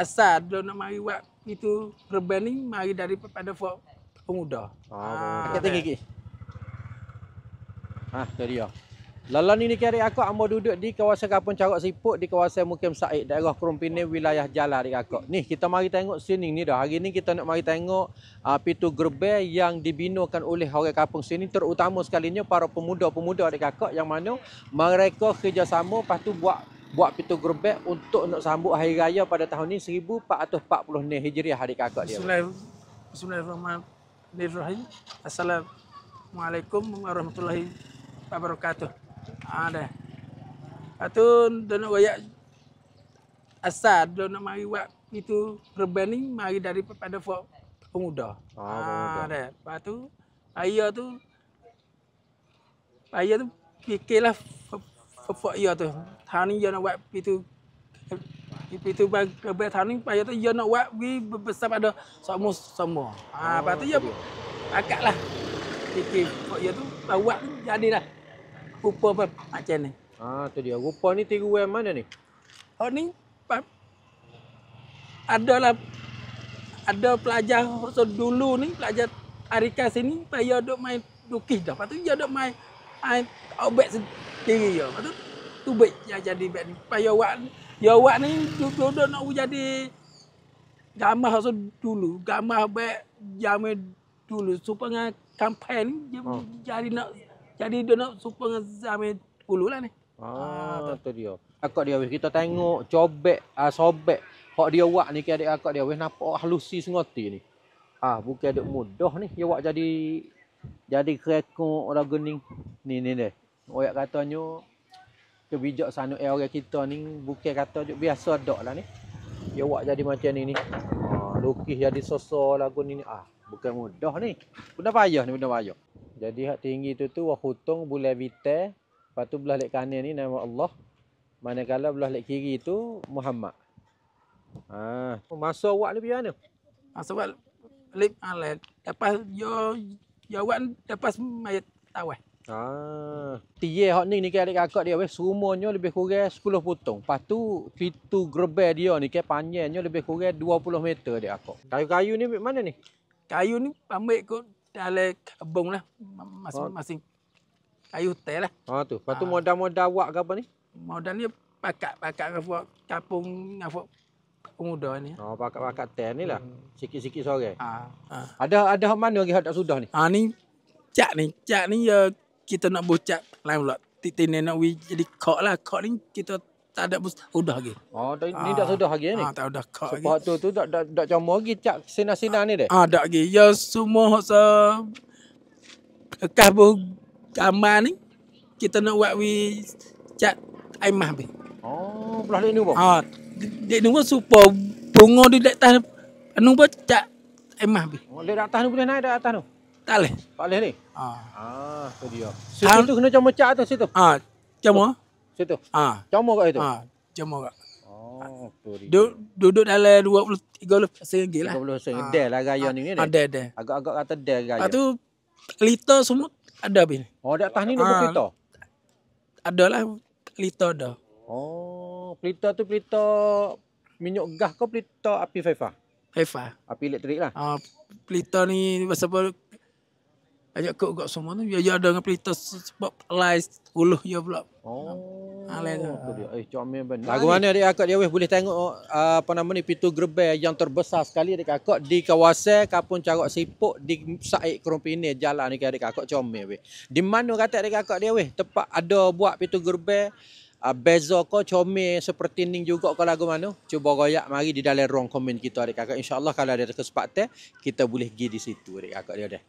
asal dia nak mari buat itu Reben ni mari daripada pemuda. Sakit tinggi ki. Tu dia. Lala ni kira akak ambo duduk di kawasan Kampung Carok Siput di kawasan Mukim Said daerah Kerumpine wilayah Jala di akak. Ni kita mari tengok sini ni dah. Hari ni kita nak mari tengok pintu gerbang yang dibinakan oleh orang kampung sini, terutama sekalinya para pemuda-pemuda di akak yang mana mereka kerjasama lepas tu buat pintu gerbang untuk nak sambut hari raya pada tahun ni 1440 Hijriah di akak dia. Bismillahirrahmanirrahim. Assalamualaikum warahmatullahi wabarakatuh. Dah. Lepas tu dia nak royak asal dia nak mari buat itu Reben ni mari daripada pemuda. Dah. Lepas tu ayah tu fikirlah ayah tu. Tahun ni dia nak buat itu Reben tahun ni ayah tu dia nak buat besar pada semua. Lepas tu dia akaklah fikir ayah tu buat jadilah rupa macam ni. Tu dia. Rupa ni tiruan mana ni? Ni ada pelajar dulu ni, pelajar Arika sini, dia duk main lukis dah. Lepas tu dia duk main obek sendiri je. Lepas tu tubik jadi beg ni. Dia buat ni duduk nak jadi gambar dulu, gambar beg zaman dulu supaya kampanye ni jadi dia nak supaya zaman dulu lah ni. Tu dia. Akak dia weh kita tengok sobek hak dia buat ni ke adik akak dia weh nampak halusi sengoti ni. Bukan duk mudah ni dia buat jadi kerekok lagu ni. Ni deh. Oyak katanya kebijaksanaan orang kita ni bukan kata duk biasa dak lah ni. Dia buat jadi macam ni. Lukis jadi sosok lagu ni. Bukan mudah ni. Benda payah ni, benda payah. Jadi hak tinggi tu wahutung bulan vital. Lepas tu belah lek kanan ni nama Allah. Manakala belah lek kiri tu Muhammad. Masa awak ni biar mana? Masa awak lip lepas yo awak lepas mayat tawah. Tiye hak ni ke adik kakak dia weh serumonya lebih kurang 10 potong. Lepas tu pintu gerbang dia ni ke panjangnya lebih kurang 20 meter adik akak. Kayu-kayu ni mana ni? Kayu ni ambil kot dalam kebun lah masing-masing. Kayu teh lah. Tu. Lepas tu modal-modal awak ke apa ni? Modal ni pakat kapung ngafuk pemuda ni. Pakat teh ni lah. Sikit-sikit sore. Ada hak mana lagi hak tak sudah ni? Ni cak ni ya kita nak bocak lain pula. Titik nak jadi kok lah. Kok ni kita tak ada sudah lagi. Ni tak sudah lagi ni? Tak sudah kok lagi. Sebab tu tak comor lagi cak sinar-sinar ni deh? Tak lagi. Ya semua bekas gambar ni kita nak buat cat aimah be. Belah ni bang. Dek ni supaya bunga di atas anu buat cat aimah be. Dek atas ni boleh naik dak atas tu? Tak boleh. Tak boleh ni? Tu dia. Situ tu kena comor cat tu situ. Comor. Situ. Comor kat situ. Comor kat. Tu dia. Duduk dalam 20-30 lagi lah. 30 sen. Del lah gaya ni. Ada. Agak-agak kata del gaya. Lepas tu liter semua ada be. Di atas ni nombor pelita? Adalah pelita dah. Pelita tu pelita minyak gas ke pelita api Faifa? Api elektrik lah. Pelita ni sebab banyak kok semua tu dia ada dengan pelita sebab light 10 ya pula. Tu dia. Comel benar. Lagu mana adik akak dia weh boleh tengok pintu gerbang yang terbesar sekali adik akak di kawasan Kampung Carok Siput di Said Kerumpine jalan ni adik akak comel weh. Di mana kata adik akak dia weh tempat ada buat pintu gerbang beza ko comel seperti ni juga ke lagu mana? Cuba royak mari di dalam ruang komen kita adik kakak. InsyaAllah kalau ada kesempatan kita boleh pergi di situ adik kakak dia dah.